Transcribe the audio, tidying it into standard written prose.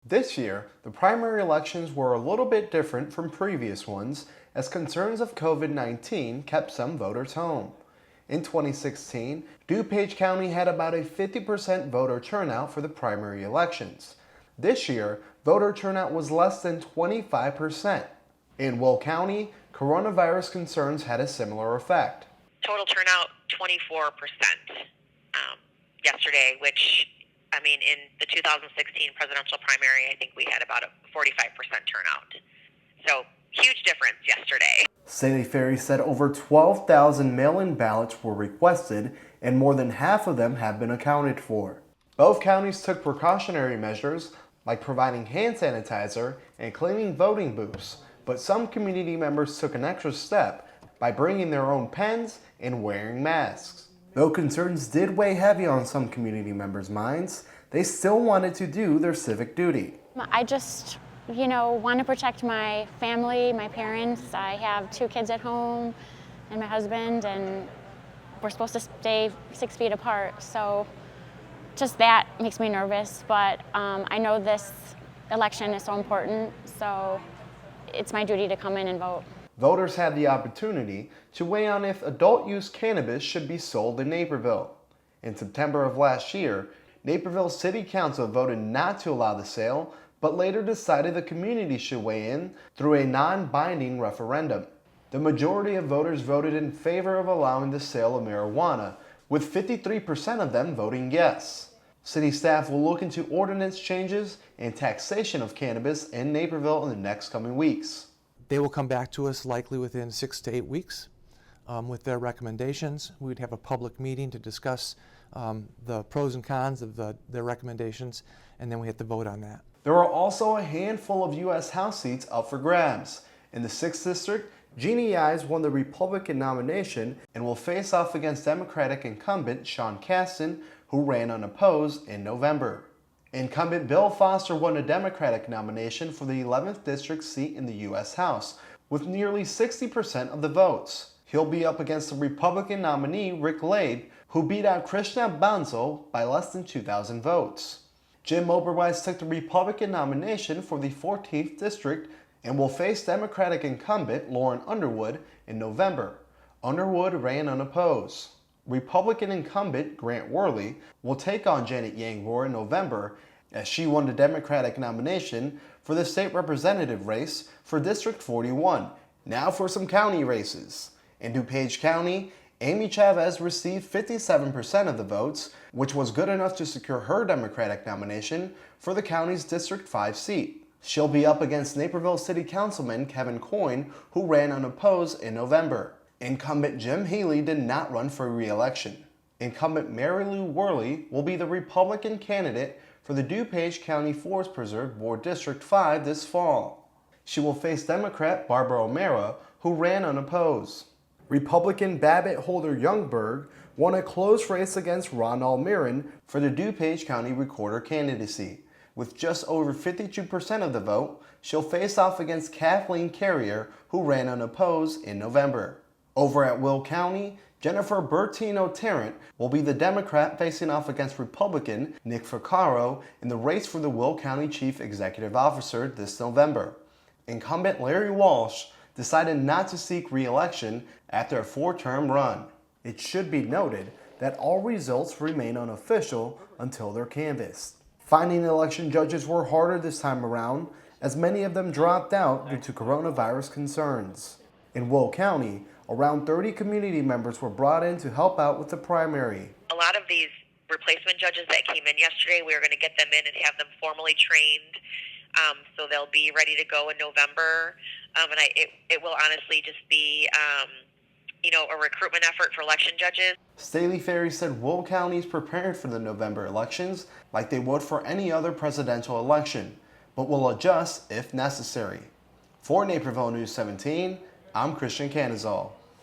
This year, the primary elections were a little bit different from previous ones as concerns of COVID-19 kept some voters home. In 2016, DuPage County had about a 50% voter turnout for the primary elections. This year, voter turnout was less than 25%. In Will County, coronavirus concerns had a similar effect. Total turnout 24% yesterday, which, in the 2016 presidential primary, I think we had about a 45% turnout. So, huge difference yesterday. Staley Ferry said over 12,000 mail-in ballots were requested and more than half of them have been accounted for. Both counties took precautionary measures like providing hand sanitizer and cleaning voting booths, but some community members took an extra step by bringing their own pens and wearing masks. Though concerns did weigh heavy on some community members' minds, they still wanted to do their civic duty. I just want to protect my family, my parents. I have 2 kids at home and my husband, and we're supposed to stay 6 feet apart. So just that makes me nervous, but I know this election is so important, so it's my duty to come in and vote. Voters had the opportunity to weigh on if adult-use cannabis should be sold in Naperville. In September of last year, Naperville City Council voted not to allow the sale, but later decided the community should weigh in through a non-binding referendum. The majority of voters voted in favor of allowing the sale of marijuana, with 53% of them voting yes. City staff will look into ordinance changes and taxation of cannabis in Naperville in the next coming weeks. They will come back to us likely within 6 to 8 weeks with their recommendations. We would have a public meeting to discuss the pros and cons of their recommendations, and then we have to vote on that. There are also a handful of U.S. House seats up for grabs. In the 6th District, Jeannie Ives won the Republican nomination and will face off against Democratic incumbent Sean Casten, who ran unopposed in November. Incumbent Bill Foster won a Democratic nomination for the 11th District seat in the U.S. House, with nearly 60% of the votes. He'll be up against the Republican nominee Rick Labe, who beat out Krishna Bansal by less than 2,000 votes. Jim Oberweis took the Republican nomination for the 14th District and will face Democratic incumbent Lauren Underwood in November. Underwood ran unopposed. Republican incumbent Grant Worley will take on Janet Yangbor in November, as she won the Democratic nomination for the state representative race for District 41. Now for some county races. In DuPage County, Amy Chavez received 57% of the votes, which was good enough to secure her Democratic nomination for the county's District 5 seat. She'll be up against Naperville City Councilman Kevin Coyne, who ran unopposed in November. Incumbent Jim Healy did not run for re-election. Incumbent Mary Lou Worley will be the Republican candidate for the DuPage County Forest Preserve Board District 5 this fall. She will face Democrat Barbara O'Mara, who ran unopposed. Republican Babbitt Holder Youngberg won a close race against Ron Almiron for the DuPage County Recorder candidacy. With just over 52% of the vote, she'll face off against Kathleen Carrier, who ran unopposed in November. Over at Will County, Jennifer Bertino-Tarrant will be the Democrat facing off against Republican Nick Ficcaro in the race for the Will County Chief Executive Officer this November. Incumbent Larry Walsh decided not to seek re-election after a 4-term run. It should be noted that all results remain unofficial until they're canvassed. Finding election judges were harder this time around, as many of them dropped out due to coronavirus concerns. In Will County, around 30 community members were brought in to help out with the primary. A lot of these replacement judges that came in yesterday, we were going to get them in and have them formally trained, so they'll be ready to go in November. It will honestly just be, a recruitment effort for election judges. Staley Ferry said Will County is prepared for the November elections like they would for any other presidential election, but will adjust if necessary. For Naperville News 17, I'm Christian Canizal.